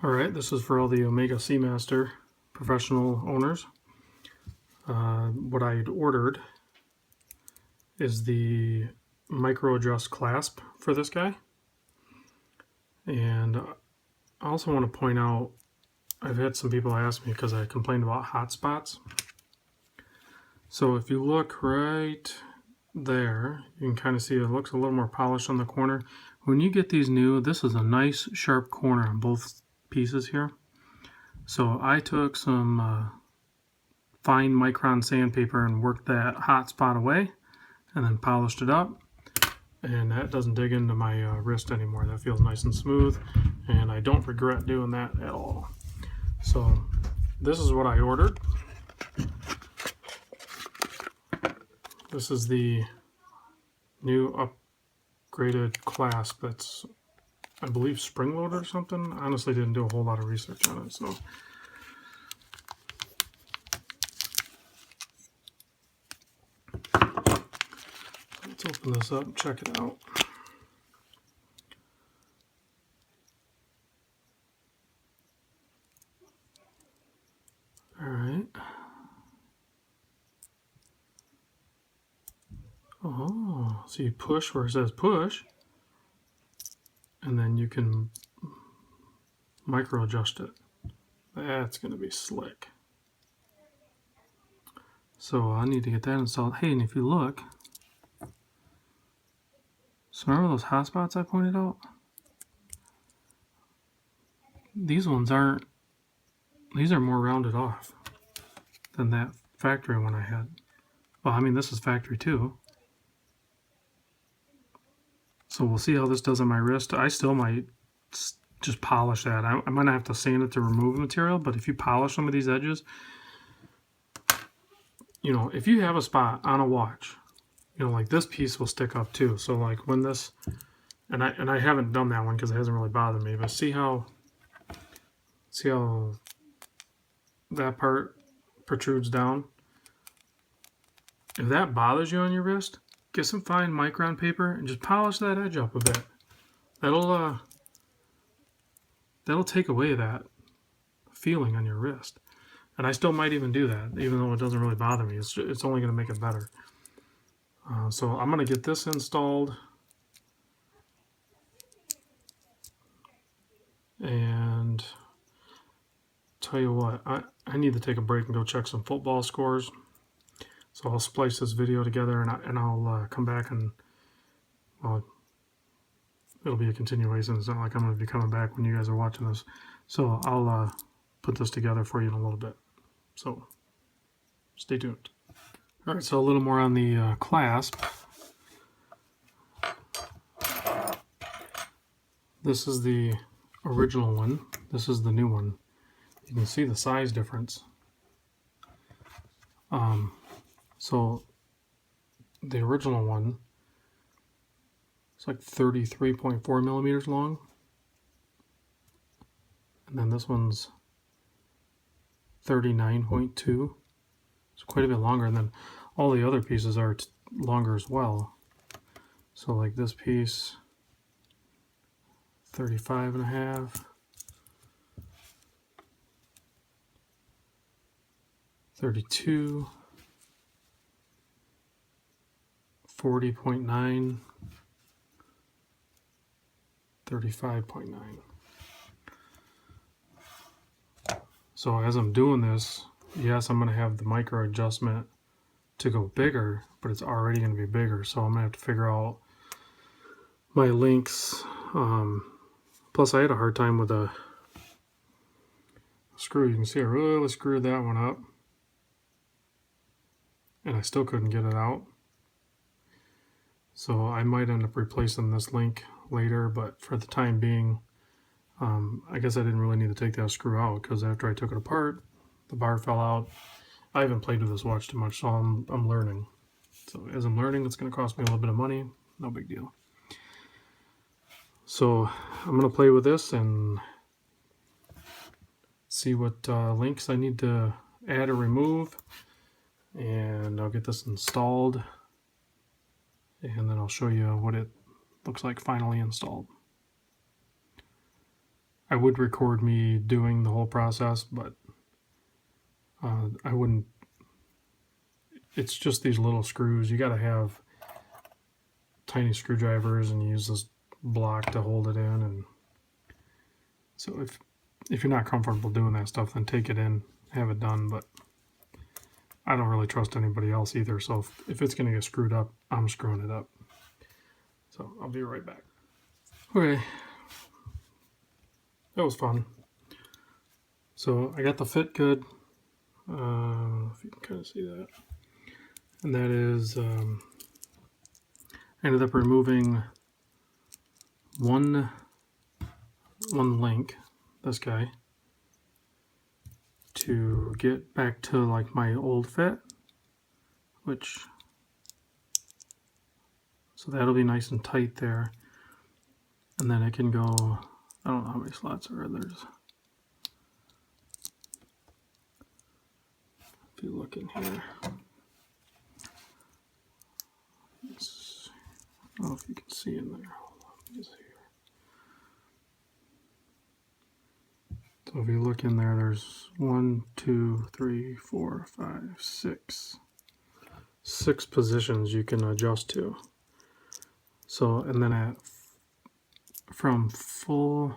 Alright, this is for all the Omega Seamaster professional owners. What I had ordered is the micro adjust clasp for this guy. And I also want to point out, I've had some people ask me because I complained about hot spots. So if you look right there, you can kind of see it looks a little more polished on the corner. When you get these new, this is a nice sharp corner on both pieces here. So I took some fine micron sandpaper and worked that hot spot away and then polished it up, and that doesn't dig into my wrist anymore. That feels nice and smooth, and I don't regret doing that at all. So this is what I ordered. This is the new upgraded clasp that's, I believe, spring-loaded or something. I honestly didn't do a whole lot of research on it, so let's open this up and check it out. Alright. Oh, so you push where it says push, and then you can micro adjust it. That's going to be slick. So I need to get that installed. Hey, and if you look, so remember those hot spots I pointed out? These ones aren't, these are more rounded off than that factory one I had. Well, I mean, this is factory too. So we'll see how this does on my wrist. I still might just polish that. I might not have to sand it to remove material, but if you polish some of these edges, you know, if you have a spot on a watch, you know, like this piece will stick up too. So like when this, and I haven't done that one because it hasn't really bothered me, but see how that part protrudes down? If that bothers you on your wrist, get some fine micron paper and just polish that edge up a bit. That'll take away that feeling on your wrist. And I still might even do that, even though it doesn't really bother me. It's only going to make it better. So I'm going to get this installed. And tell you what, I need to take a break and go check some football scores. So I'll splice this video together, and I'll come back, and well, it'll be a continuation. It's not like I'm going to be coming back when you guys are watching this. So I'll put this together for you in a little bit. So stay tuned. All right, so a little more on the clasp. This is the original one. This is the new one. You can see the size difference. So the original one, it's like 33.4 millimeters long. And then this one's 39.2. It's quite a bit longer, and then all the other pieces are longer as well. So like this piece, 35.5. 32, 40.9, 35.9. So as I'm doing this, yes, I'm going to have the micro adjustment to go bigger, but it's already going to be bigger. So I'm going to have to figure out my links. Plus I had a hard time with a screw. You can see I really screwed that one up, and I still couldn't get it out. So I might end up replacing this link later, but for the time being, I guess I didn't really need to take that screw out, because after I took it apart, the bar fell out. I haven't played with this watch too much, so I'm learning. So as I'm learning, it's going to cost me a little bit of money. No big deal. So I'm going to play with this and see what links I need to add or remove. And I'll get this installed, and then I'll show you what it looks like finally installed. I would record me doing the whole process, but I wouldn't. It's just these little screws. You got to have tiny screwdrivers and use this block to hold it in. And so if you're not comfortable doing that stuff, then take it in, have it done. But I don't really trust anybody else either. So if it's going to get screwed up, I'm screwing it up. So I'll be right back. Okay, that was fun. So I got the fit good. If you can kind of see that. And that is, I ended up removing one link, this guy, to get back to like my old fit, so that'll be nice and tight there. And then it can go, I don't know how many slots are there. If you look in here, I don't know if you can see in there. Hold on, let me see here. So if you look in there, there's 1, 2, 3, 4, 5, 6. 6 positions you can adjust to. So, and then from full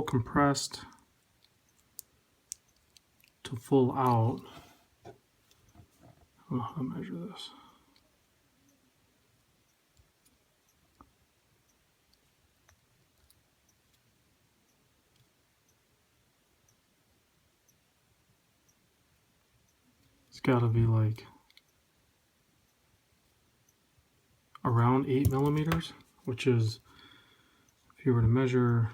compressed to full out. I don't know how to measure this. It's got to be like around 8 millimeters, which is, if you were to measure,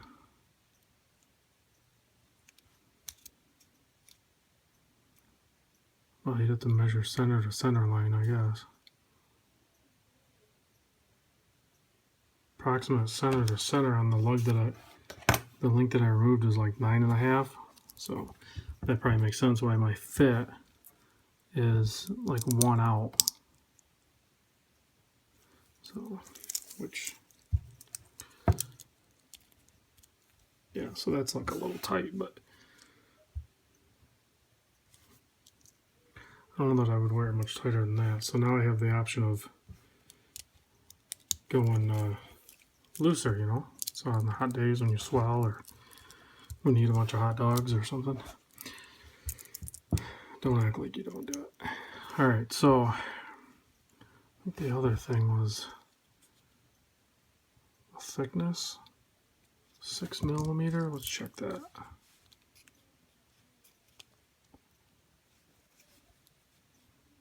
well, you'd have to measure center to center line, I guess. Approximate center to center on the lug the link that I removed is like 9.5. So that probably makes sense why my fit is like 1 out. So, yeah, so that's like a little tight, but I don't know that I would wear it much tighter than that. So now I have the option of going looser, you know. So on the hot days when you swell or when you eat a bunch of hot dogs or something. Don't act like you don't do it. All right, so I think the other thing was the thickness, 6 millimeter. Let's check that.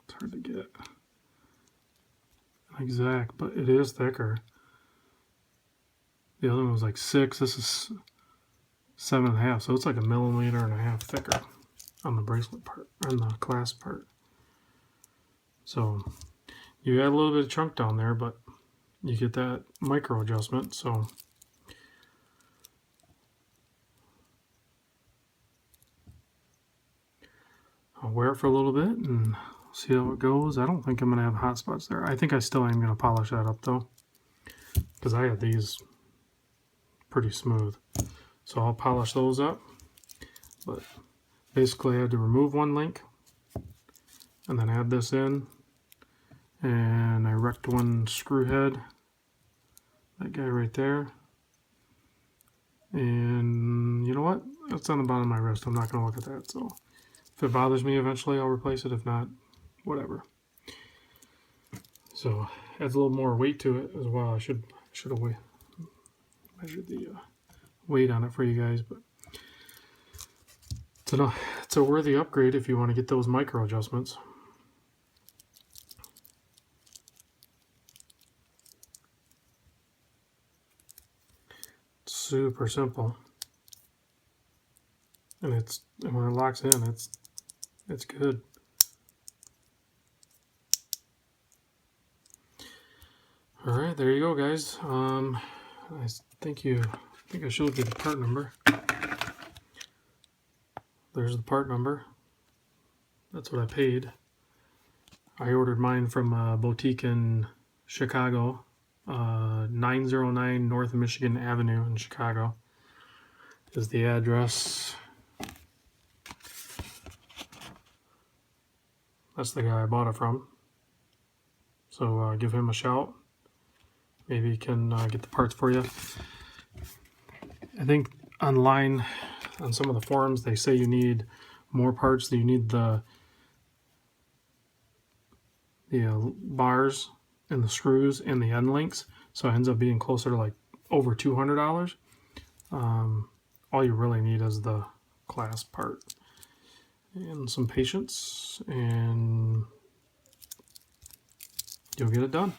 It's hard to get exact, but it is thicker. The other one was like 6. This is 7.5, so it's like 1.5 millimeters thicker on the bracelet part, on the clasp part. So you add a little bit of chunk down there, but you get that micro adjustment. So I'll wear it for a little bit and see how it goes. I don't think I'm going to have hot spots there. I think I still am going to polish that up though, because I have these pretty smooth. So I'll polish those up. But basically I had to remove one link and then add this in. And I wrecked one screw head, that guy right there. And you know what? That's on the bottom of my wrist. I'm not going to look at that. So if it bothers me eventually, I'll replace it. If not, whatever. So adds a little more weight to it as well. I should have measured the weight on it for you guys, but it's a worthy upgrade if you want to get those micro adjustments. Super simple, and when it locks in, it's good. All right, there you go, guys. I think I showed you the part number. There's the part number. That's what I paid. I ordered mine from a boutique in Chicago, 909 North Michigan Avenue in Chicago. is the address. That's the guy I bought it from. So give him a shout. Maybe he can get the parts for you. I think online, on some of the forums, they say you need more parts. That you need the bars and the screws and the end links. So it ends up being closer to like over $200. All you really need is the clasp part and some patience, and you'll get it done.